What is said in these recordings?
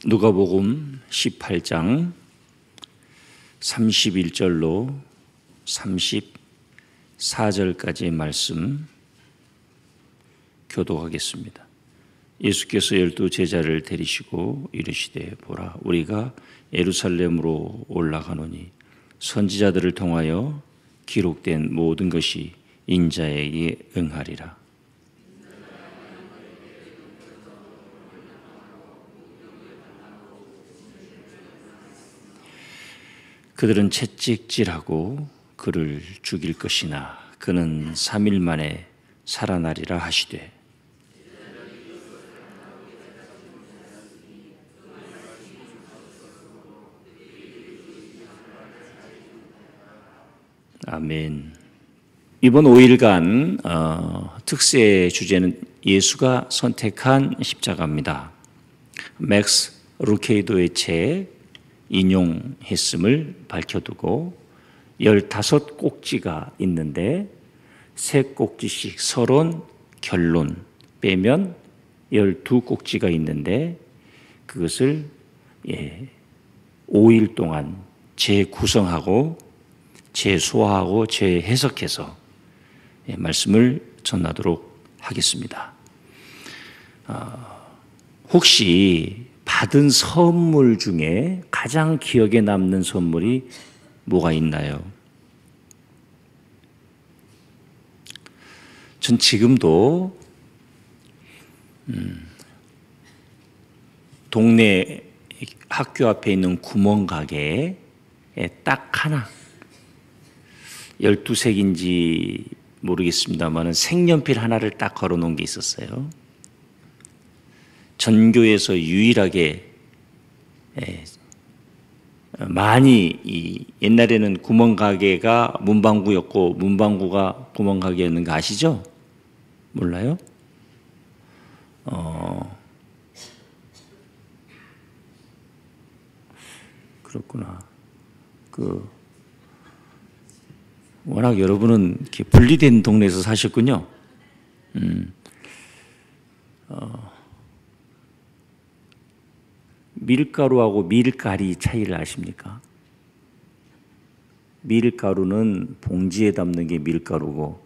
누가복음 18장 31절로 34절까지의 말씀 교독하겠습니다. 예수께서 12 제자를 데리시고 이르시되 보라 우리가 예루살렘으로 올라가노니 선지자들을 통하여 기록된 모든 것이 인자에게 응하리라. 그들은 채찍질하고 그를 죽일 것이나 그는 3일 만에 살아나리라 하시되 아멘. 이번 5일간 특세 주제는 예수가 선택한 십자가입니다. 맥스 루케이도의 책 인용했음을 밝혀두고 15꼭지가 있는데 3꼭지씩 서론, 결론 빼면 12꼭지가 있는데 그것을 5일 동안 재구성하고 재소화하고 재해석해서 말씀을 전하도록 하겠습니다. 혹시 받은 선물 중에 가장 기억에 남는 선물이 뭐가 있나요? 전 지금도 동네 학교 앞에 있는 구멍가게에 딱 하나 12색인지 모르겠습니다만 색연필 하나를 딱 걸어놓은 게 있었어요. 전교에서 유일하게 많이 옛날에는 구멍가게가 문방구였고 문방구가 구멍가게였는 거 아시죠? 몰라요? 그렇구나. 워낙 여러분은 이렇게 분리된 동네에서 사셨군요. 밀가루하고 밀가리 차이를 아십니까? 밀가루는 봉지에 담는 게 밀가루고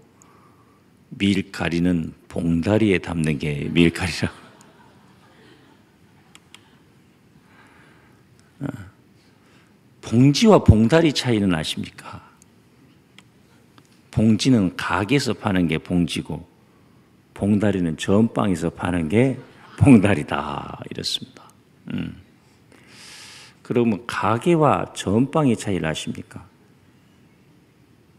밀가리는 봉다리에 담는 게 밀가리라고. 봉지와 봉다리 차이는 아십니까? 봉지는 가게에서 파는 게 봉지고 봉다리는 전방에서 파는 게 봉다리다 이렇습니다. 그러면 가게와 전방의 차이를 아십니까?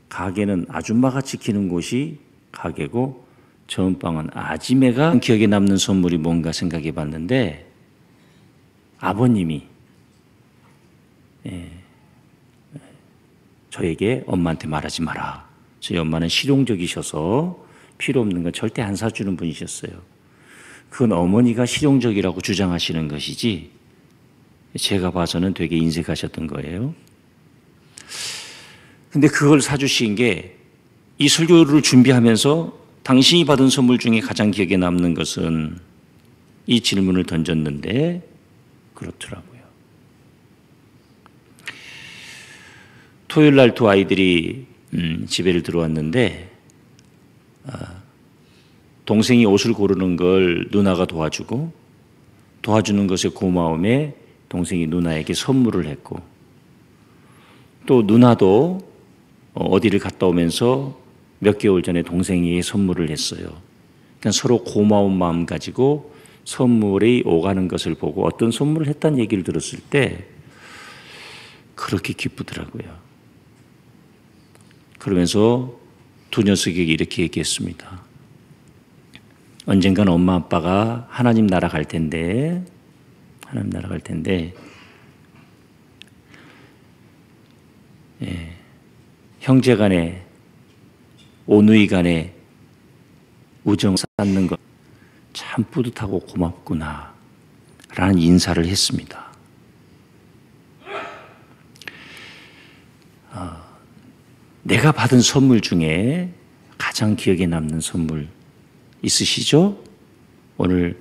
가게는 아줌마가 지키는 곳이 가게고 전방은 아지매가. 기억에 남는 선물이 뭔가 생각해 봤는데 아버님이 저에게 엄마한테 말하지 마라. 저희 엄마는 실용적이셔서 필요 없는 건 절대 안 사주는 분이셨어요. 그건 어머니가 실용적이라고 주장하시는 것이지 제가 봐서는 되게 인색하셨던 거예요. 근데 그걸 사주신 게 이 설교를 준비하면서 당신이 받은 선물 중에 가장 기억에 남는 것은 이 질문을 던졌는데 그렇더라고요. 토요일 날 두 아이들이 집에를 들어왔는데 동생이 옷을 고르는 걸 누나가 도와주고 도와주는 것에 고마움에 동생이 누나에게 선물을 했고 또 누나도 어디를 갔다 오면서 몇 개월 전에 동생에게 선물을 했어요. 그러니까 서로 고마운 마음 가지고 선물이 오가는 것을 보고 어떤 선물을 했다는 얘기를 들었을 때 그렇게 기쁘더라고요. 그러면서 두 녀석에게 이렇게 얘기했습니다. 언젠가는 엄마 아빠가 하나님 나라 갈 텐데 형제 간에 오누이 간에 우정 쌓는 것 참 뿌듯하고 고맙구나 라는 인사를 했습니다. 내가 받은 선물 중에 가장 기억에 남는 선물 있으시죠? 오늘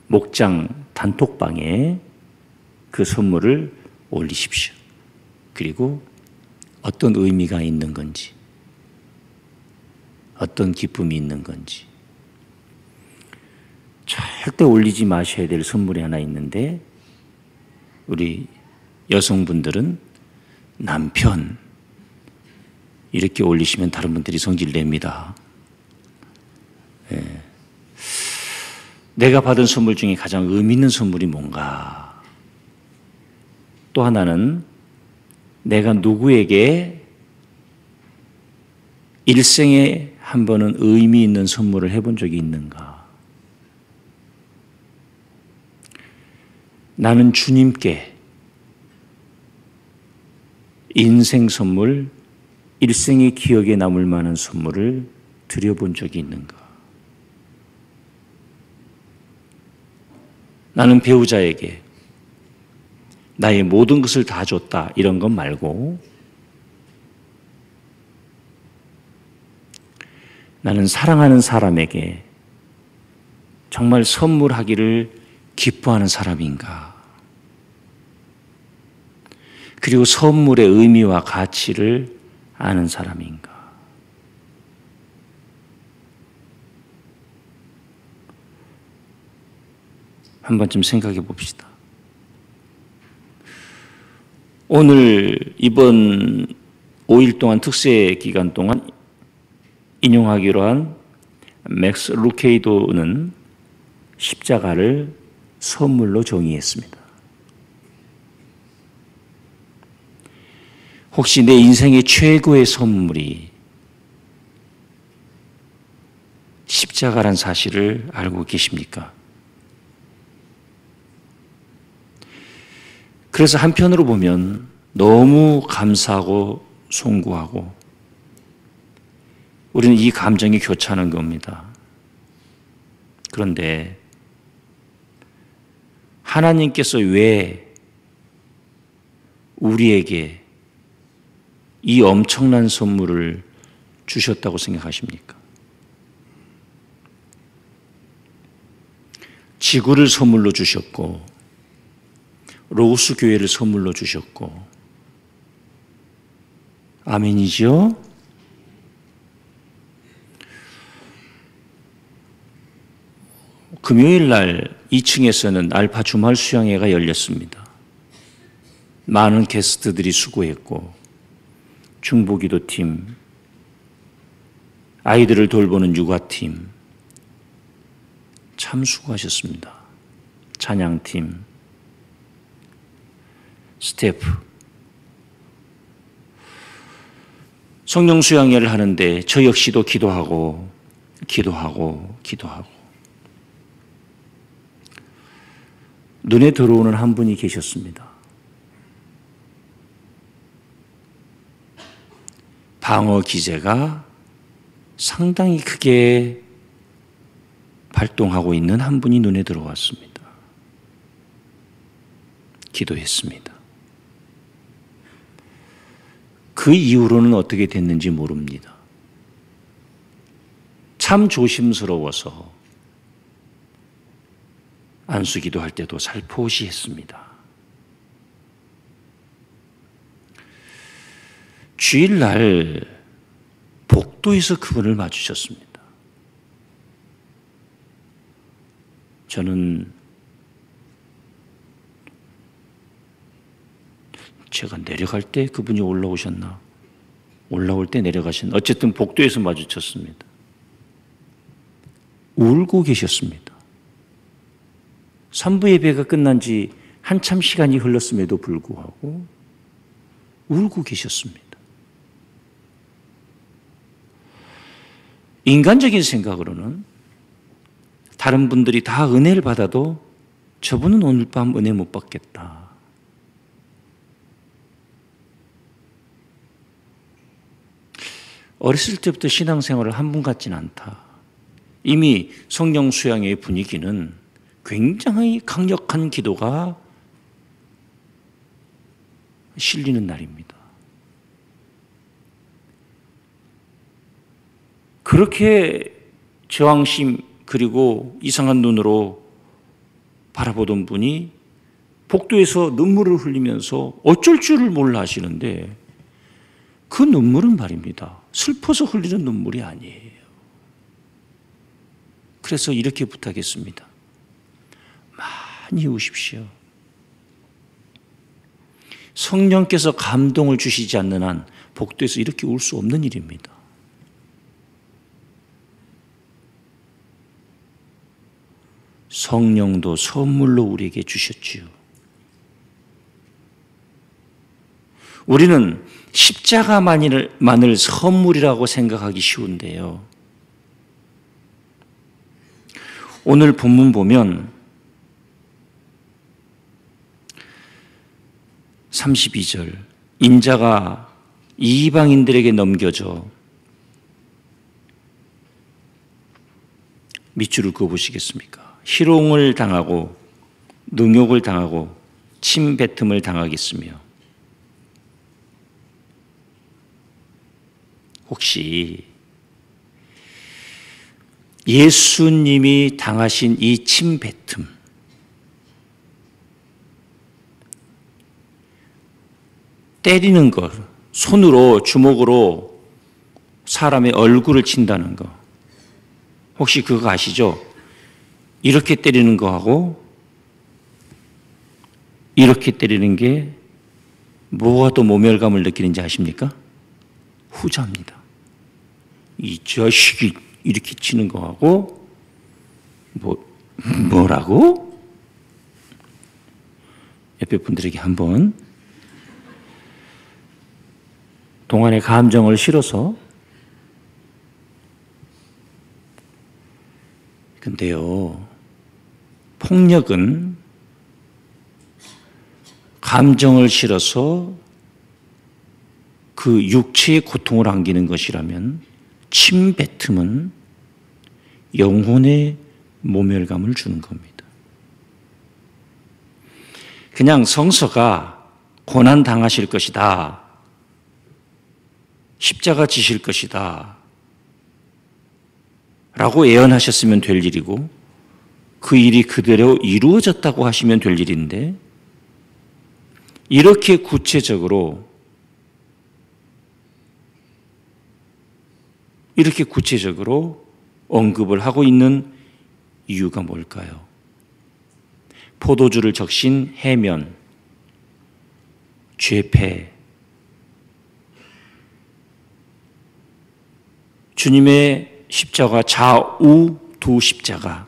목장 단톡방에 그 선물을 올리십시오. 그리고 어떤 의미가 있는 건지, 어떤 기쁨이 있는 건지. 절대 올리지 마셔야 될 선물이 하나 있는데, 우리 여성분들은 남편 이렇게 올리시면 다른 분들이 성질 냅니다. 예. 내가 받은 선물 중에 가장 의미 있는 선물이 뭔가? 또 하나는 내가 누구에게 일생에 한 번은 의미 있는 선물을 해본 적이 있는가? 나는 주님께 인생 선물, 일생의 기억에 남을 만한 선물을 드려본 적이 있는가? 나는 배우자에게 나의 모든 것을 다 줬다, 이런 것 말고 나는 사랑하는 사람에게 정말 선물하기를 기뻐하는 사람인가? 그리고 선물의 의미와 가치를 아는 사람인가? 한 번쯤 생각해 봅시다. 오늘 이번 5일 동안 특세 기간 동안 인용하기로 한 맥스 루케이도는 십자가를 선물로 정의했습니다. 혹시 내 인생의 최고의 선물이 십자가란 사실을 알고 계십니까? 그래서 한편으로 보면 너무 감사하고 송구하고 우리는 이 감정이 교차하는 겁니다. 그런데 하나님께서 왜 우리에게 이 엄청난 선물을 주셨다고 생각하십니까? 지구를 선물로 주셨고 로스 교회를 선물로 주셨고, 아멘이죠? 금요일 날 2층에서는 알파 주말 수양회가 열렸습니다. 많은 게스트들이 수고했고 중보기도팀, 아이들을 돌보는 육아팀 참 수고하셨습니다. 찬양팀, 스태프. 성령 수양회를 하는데 저 역시도 기도하고 눈에 들어오는 한 분이 계셨습니다. 방어 기제가 상당히 크게 발동하고 있는 한 분이 눈에 들어왔습니다. 기도했습니다. 그 이후로는 어떻게 됐는지 모릅니다. 참 조심스러워서 안수기도 할 때도 살포시 했습니다. 주일날 복도에서 그분을 마주쳤습니다. 저는 제가 내려갈 때 그분이 올라오셨나? 올라올 때 내려가셨나? 어쨌든 복도에서 마주쳤습니다. 울고 계셨습니다. 3부 예배가 끝난 지 한참 시간이 흘렀음에도 불구하고 울고 계셨습니다. 인간적인 생각으로는 다른 분들이 다 은혜를 받아도 저분은 오늘 밤 은혜 못 받겠다. 어렸을 때부터 신앙생활을 한 분 같진 않다. 이미 성령 수양의 분위기는 굉장히 강력한 기도가 실리는 날입니다. 그렇게 저항심 그리고 이상한 눈으로 바라보던 분이 복도에서 눈물을 흘리면서 어쩔 줄을 몰라 하시는데 그 눈물은 말입니다. 슬퍼서 흘리는 눈물이 아니에요. 그래서 이렇게 부탁했습니다. 많이 우십시오. 성령께서 감동을 주시지 않는 한 복도에서 이렇게 울 수 없는 일입니다. 성령도 선물로 우리에게 주셨지요. 우리는 십자가만을 선물이라고 생각하기 쉬운데요. 오늘 본문 보면 32절 인자가 이방인들에게 넘겨져 밑줄을 그어보시겠습니까? 희롱을 당하고 능욕을 당하고 침뱉음을 당하겠으며 혹시 예수님이 당하신 이 침뱉음, 때리는 것, 손으로 주먹으로 사람의 얼굴을 친다는 거, 혹시 그거 아시죠? 이렇게 때리는 거하고 이렇게 때리는 게 뭐가 더 모멸감을 느끼는지 아십니까? 후자입니다. 이 자식이 이렇게 치는 거하고 뭐라고? 옆에 분들에게 한번 동안의 감정을 실어서 근데요, 폭력은 감정을 실어서 그 육체의 고통을 안기는 것이라면 침뱉음은 영혼의 모멸감을 주는 겁니다. 그냥 성서가 고난 당하실 것이다, 십자가 지실 것이다 라고 예언하셨으면 될 일이고 그 일이 그대로 이루어졌다고 하시면 될 일인데 이렇게 구체적으로 언급을 하고 있는 이유가 뭘까요? 포도주를 적신 해면, 죄패, 주님의 십자가 좌우 두 십자가.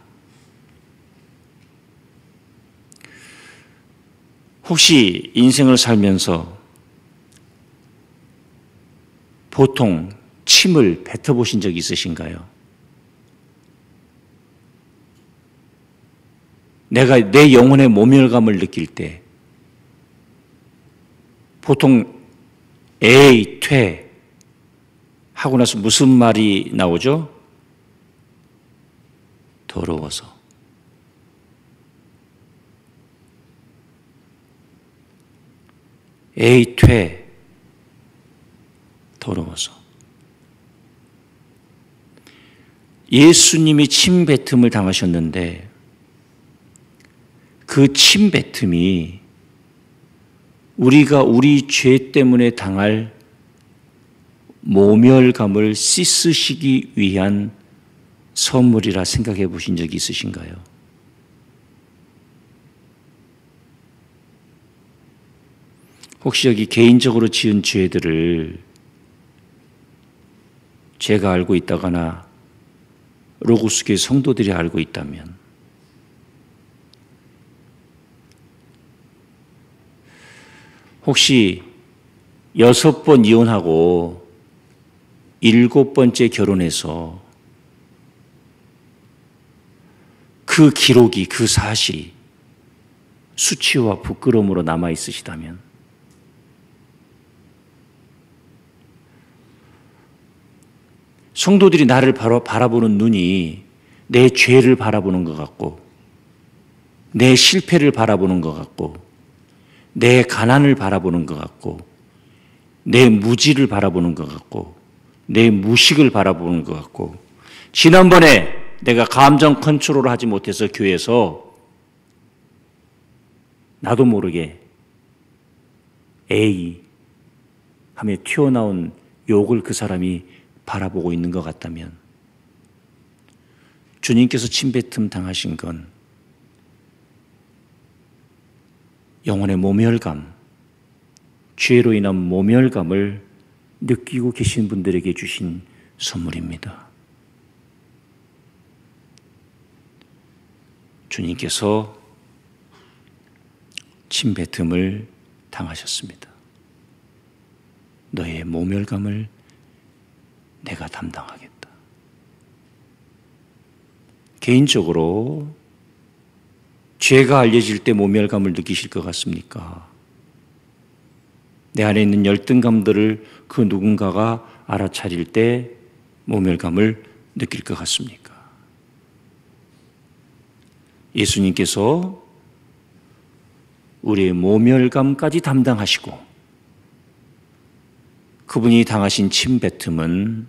혹시 인생을 살면서 보통 침을 뱉어보신 적 있으신가요? 내가 내 영혼의 모멸감을 느낄 때 보통 에이, 퇴 하고 나서 무슨 말이 나오죠? 더러워서. 에이, 퇴. 더러워서. 예수님이 침뱉음을 당하셨는데 그 침뱉음이 우리가 우리 죄 때문에 당할 모멸감을 씻으시기 위한 선물이라 생각해 보신 적이 있으신가요? 혹시 여기 개인적으로 지은 죄들을 제가 알고 있다거나 로고스교회 성도들이 알고 있다면 혹시 6번 이혼하고 7번째 결혼해서 그 기록이, 그 사실이 수치와 부끄러움으로 남아 있으시다면 성도들이 나를 바라보는 눈이 내 죄를 바라보는 것 같고 내 실패를 바라보는 것 같고 내 가난을 바라보는 것 같고 내 무지를 바라보는 것 같고 내 무식을 바라보는 것 같고 지난번에 내가 감정 컨트롤을 하지 못해서 교회에서 나도 모르게 에이 하며 튀어나온 욕을 그 사람이 바라보고 있는 것 같다면 주님께서 침뱉음 당하신 건 영혼의 모멸감, 죄로 인한 모멸감을 느끼고 계신 분들에게 주신 선물입니다. 주님께서 침뱉음을 당하셨습니다. 너의 모멸감을 내가 담당하겠다. 개인적으로 죄가 알려질 때 모멸감을 느끼실 것 같습니까? 내 안에 있는 열등감들을 그 누군가가 알아차릴 때 모멸감을 느낄 것 같습니까? 예수님께서 우리의 모멸감까지 담당하시고 그분이 당하신 침뱉음은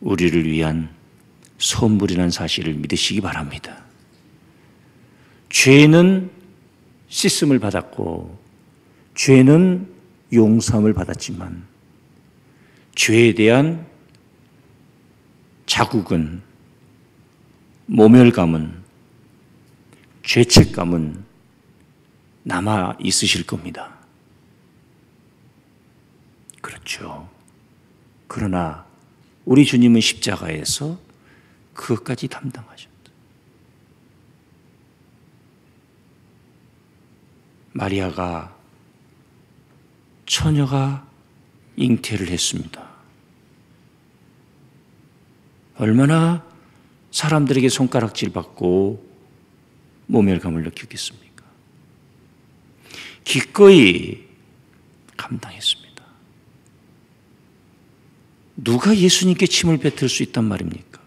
우리를 위한 선물이라는 사실을 믿으시기 바랍니다. 죄는 씻음을 받았고 죄는 용서함을 받았지만 죄에 대한 자국은, 모멸감은, 죄책감은 남아 있으실 겁니다. 그렇죠. 그러나 우리 주님은 십자가에서 그것까지 담당하셨다. 마리아가 처녀가 잉태를 했습니다. 얼마나 사람들에게 손가락질 받고 모멸감을 느꼈겠습니까? 기꺼이 감당했습니다. 누가 예수님께 침을 뱉을 수 있단 말입니까?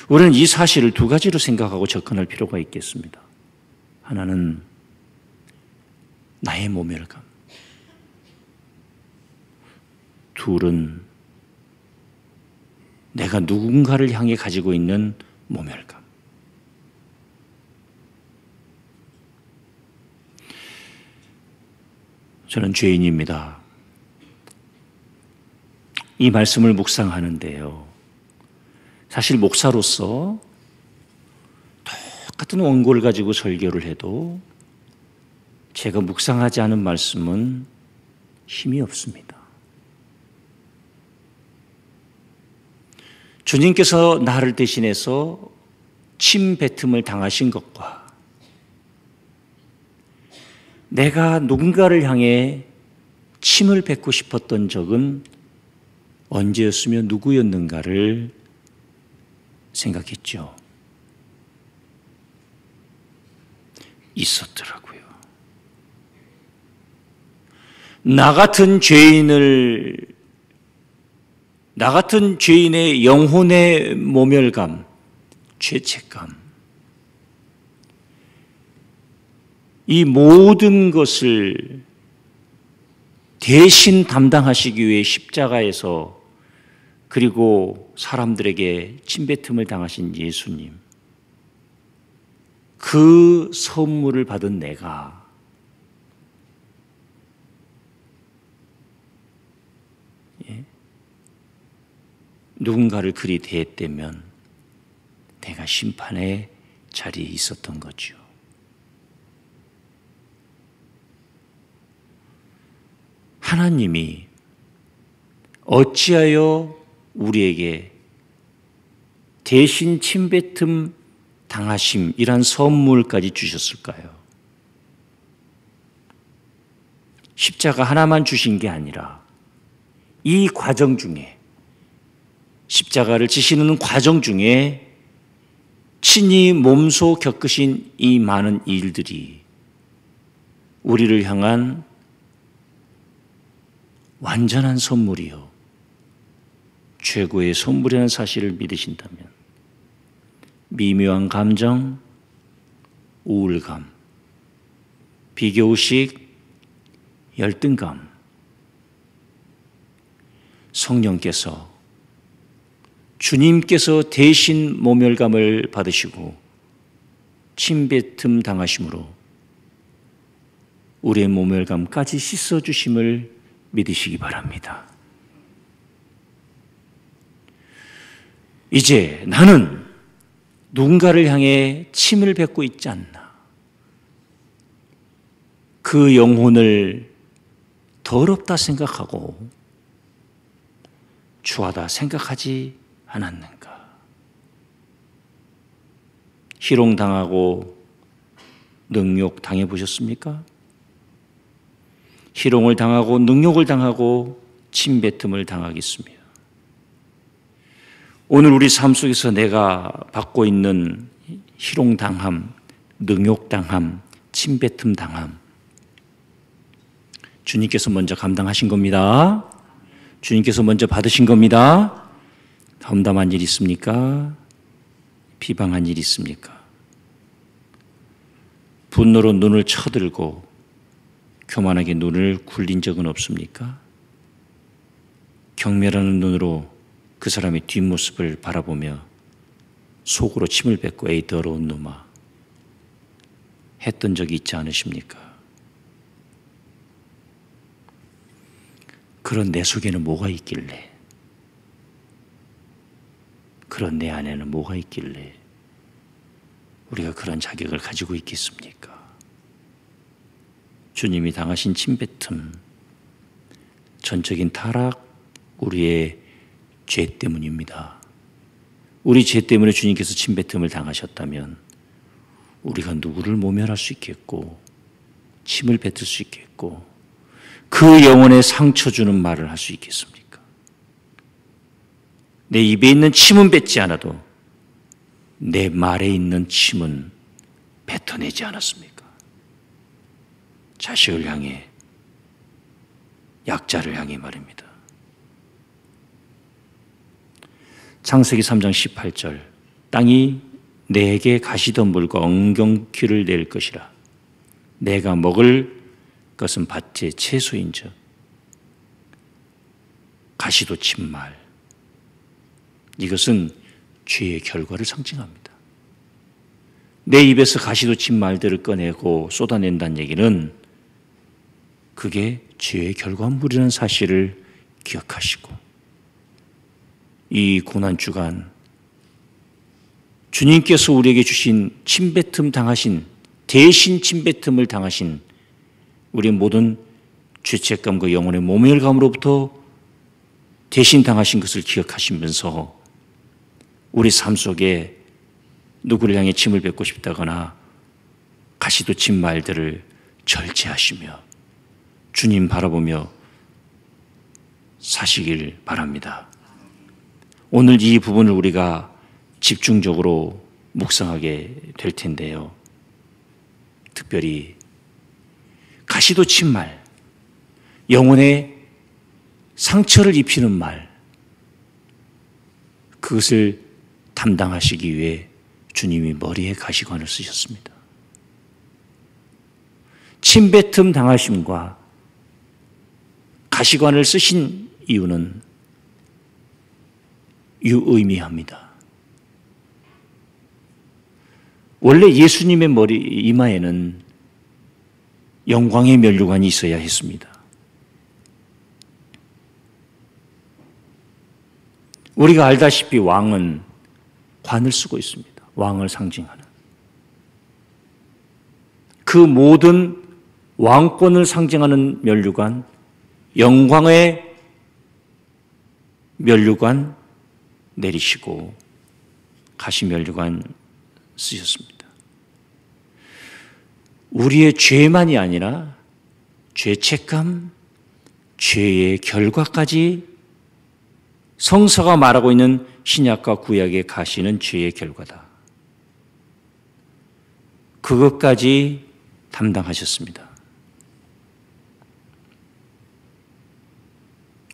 우리는 이 사실을 두 가지로 생각하고 접근할 필요가 있겠습니다. 하나는 나의 모멸감. 둘은 내가 누군가를 향해 가지고 있는 모멸감. 저는 죄인입니다. 이 말씀을 묵상하는데요. 사실 목사로서 똑같은 원고를 가지고 설교를 해도 제가 묵상하지 않은 말씀은 힘이 없습니다. 주님께서 나를 대신해서 침뱉음을 당하신 것과 내가 누군가를 향해 침을 뱉고 싶었던 적은 언제였으며 누구였는가를 생각했죠. 있었더라고요. 나 같은 죄인의 영혼의 모멸감, 죄책감, 이 모든 것을 대신 담당하시기 위해 십자가에서 그리고 사람들에게 침뱉음을 당하신 예수님, 그 선물을 받은 내가 누군가를 그리 대했다면 내가 심판의 자리에 있었던 거죠. 하나님이 어찌하여 우리에게 대신 침뱉음 당하심이란 선물까지 주셨을까요? 십자가 하나만 주신 게 아니라 이 과정 중에, 십자가를 지시는 과정 중에 친히 몸소 겪으신 이 많은 일들이 우리를 향한 완전한 선물이요, 최고의 선물이라는 사실을 믿으신다면 미묘한 감정, 우울감, 비교의식, 열등감, 성령께서 주님께서 대신 모멸감을 받으시고 침뱉음 당하심으로 우리의 모멸감까지 씻어주심을 믿으시기 바랍니다. 이제 나는 누군가를 향해 침을 뱉고 있지 않나. 그 영혼을 더럽다 생각하고 추하다 생각하지 않았는가. 희롱당하고 능욕 당해보셨습니까? 희롱을 당하고 능욕을 당하고 침뱉음을 당하겠습니다. 오늘 우리 삶 속에서 내가 받고 있는 희롱당함, 능욕당함, 침뱉음당함, 주님께서 먼저 감당하신 겁니다. 주님께서 먼저 받으신 겁니다. 험담한 일 있습니까? 비방한 일 있습니까? 분노로 눈을 쳐들고 교만하게 눈을 굴린 적은 없습니까? 경멸하는 눈으로 그 사람의 뒷모습을 바라보며 속으로 침을 뱉고 에이 더러운 놈아 했던 적이 있지 않으십니까? 그런 내 속에는 뭐가 있길래, 그런 내 안에는 뭐가 있길래 우리가 그런 자격을 가지고 있겠습니까? 주님이 당하신 침뱉음, 전적인 타락, 우리의 죄 때문입니다. 우리 죄 때문에 주님께서 침뱉음을 당하셨다면 우리가 누구를 모면할 수 있겠고 침을 뱉을 수 있겠고 그 영혼에 상처 주는 말을 할 수 있겠습니까? 내 입에 있는 침은 뱉지 않아도 내 말에 있는 침은 뱉어내지 않았습니까? 자식을 향해, 약자를 향해 말입니다. 창세기 3장 18절, 땅이 내게 가시덤불과 엉겅퀴를 낼 것이라. 내가 먹을 것은 밭의 채소인즉 가시도 침말. 이것은 죄의 결과를 상징합니다. 내 입에서 가시도 침말들을 꺼내고 쏟아낸다는 얘기는 그게 죄의 결과물이라는 사실을 기억하시고 이 고난주간 주님께서 우리에게 주신 침뱉음 당하신, 대신 침뱉음을 당하신 우리 모든 죄책감과 영혼의 모멸감으로부터 대신 당하신 것을 기억하시면서 우리 삶 속에 누구를 향해 침을 뱉고 싶다거나 가시도 친 말들을 절제하시며 주님 바라보며 사시길 바랍니다. 오늘 이 부분을 우리가 집중적으로 묵상하게 될 텐데요. 특별히 가시도 친 말, 영혼에 상처를 입히는 말, 그것을 담당하시기 위해 주님이 머리에 가시관을 쓰셨습니다. 침뱉음 당하심과 가시관을 쓰신 이유는 유의미합니다. 원래 예수님의 머리 이마에는 영광의 면류관이 있어야 했습니다. 우리가 알다시피 왕은 관을 쓰고 있습니다. 왕을 상징하는. 그 모든 왕권을 상징하는 면류관, 영광의 면류관 내리시고 가시 면류관 쓰셨습니다. 우리의 죄만이 아니라 죄책감, 죄의 결과까지 성서가 말하고 있는 신약과 구약의 가시는 죄의 결과다. 그것까지 담당하셨습니다.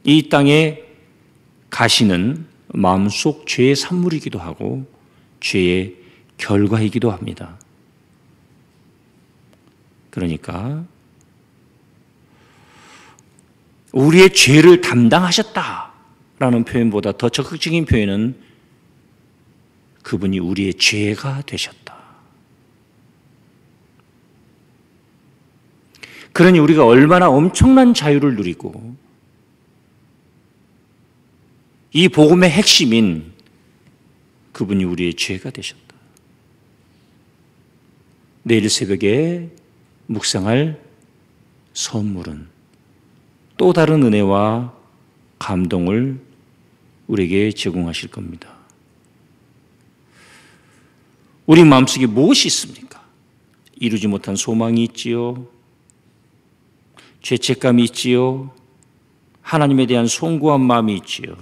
이 땅의 가시는 마음속 죄의 산물이기도 하고 죄의 결과이기도 합니다. 그러니까 우리의 죄를 담당하셨다라는 표현보다 더 적극적인 표현은 그분이 우리의 죄가 되셨다. 그러니 우리가 얼마나 엄청난 자유를 누리고 이 복음의 핵심인 그분이 우리의 죄가 되셨다. 내일 새벽에 묵상할 선물은 또 다른 은혜와 감동을 우리에게 제공하실 겁니다. 우리 마음속에 무엇이 있습니까? 이루지 못한 소망이 있지요. 죄책감이 있지요. 하나님에 대한 송구한 마음이 있지요.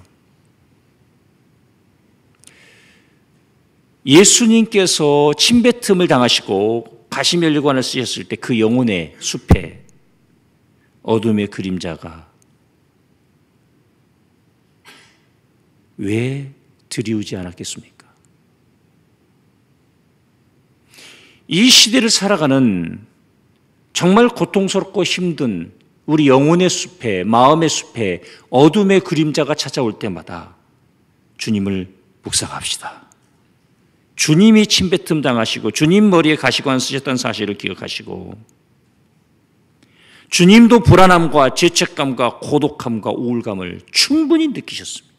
예수님께서 침뱉음을 당하시고 가시면류관을 쓰셨을 때 그 영혼의 숲에 어둠의 그림자가 왜 드리우지 않았겠습니까? 이 시대를 살아가는 정말 고통스럽고 힘든 우리 영혼의 숲에, 마음의 숲에 어둠의 그림자가 찾아올 때마다 주님을 묵상합시다. 주님이 침뱉음 당하시고 주님 머리에 가시관 쓰셨던 사실을 기억하시고 주님도 불안함과 죄책감과 고독함과 우울감을 충분히 느끼셨습니다.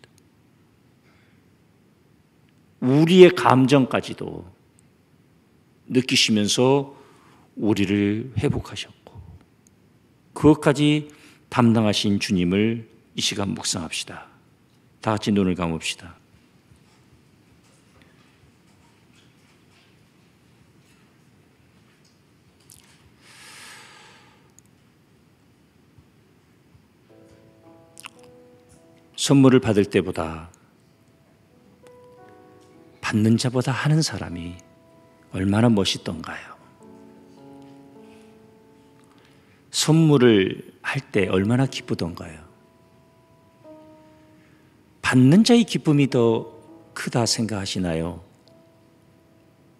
우리의 감정까지도 느끼시면서 우리를 회복하셨고 그것까지 담당하신 주님을 이 시간 묵상합시다. 다 같이 눈을 감읍시다. 선물을 받을 때보다 받는 자보다 하는 사람이 얼마나 멋있던가요? 선물을 할 때 얼마나 기쁘던가요? 받는 자의 기쁨이 더 크다 생각하시나요?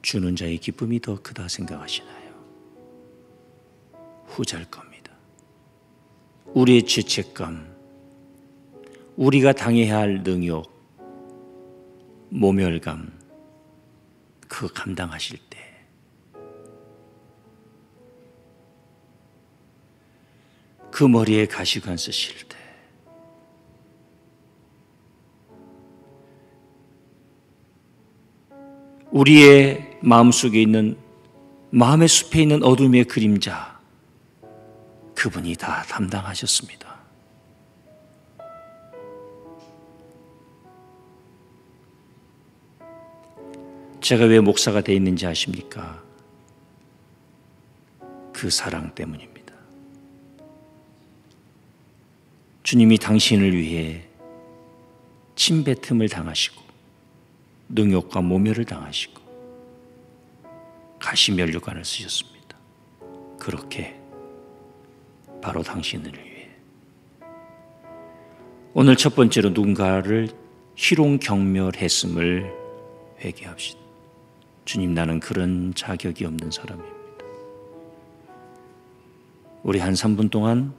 주는 자의 기쁨이 더 크다 생각하시나요? 후자일 겁니다. 우리의 죄책감, 우리가 당해야 할 능욕, 모멸감, 그거 감당하실 때 그 머리에 가시관 쓰실 때 우리의 마음속에 있는 마음의 숲에 있는 어둠의 그림자 그분이 다 담당하셨습니다. 제가 왜 목사가 되어 있는지 아십니까? 그 사랑 때문입니다. 주님이 당신을 위해 침뱉음을 당하시고 능욕과 모멸을 당하시고 가시면류관을 쓰셨습니다. 그렇게 바로 당신을 위해 오늘 첫 번째로 누군가를 희롱경멸했음을 회개합시다. 주님, 나는 그런 자격이 없는 사람입니다. 우리 한 3분 동안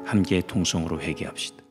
함께 통성으로 회개합시다.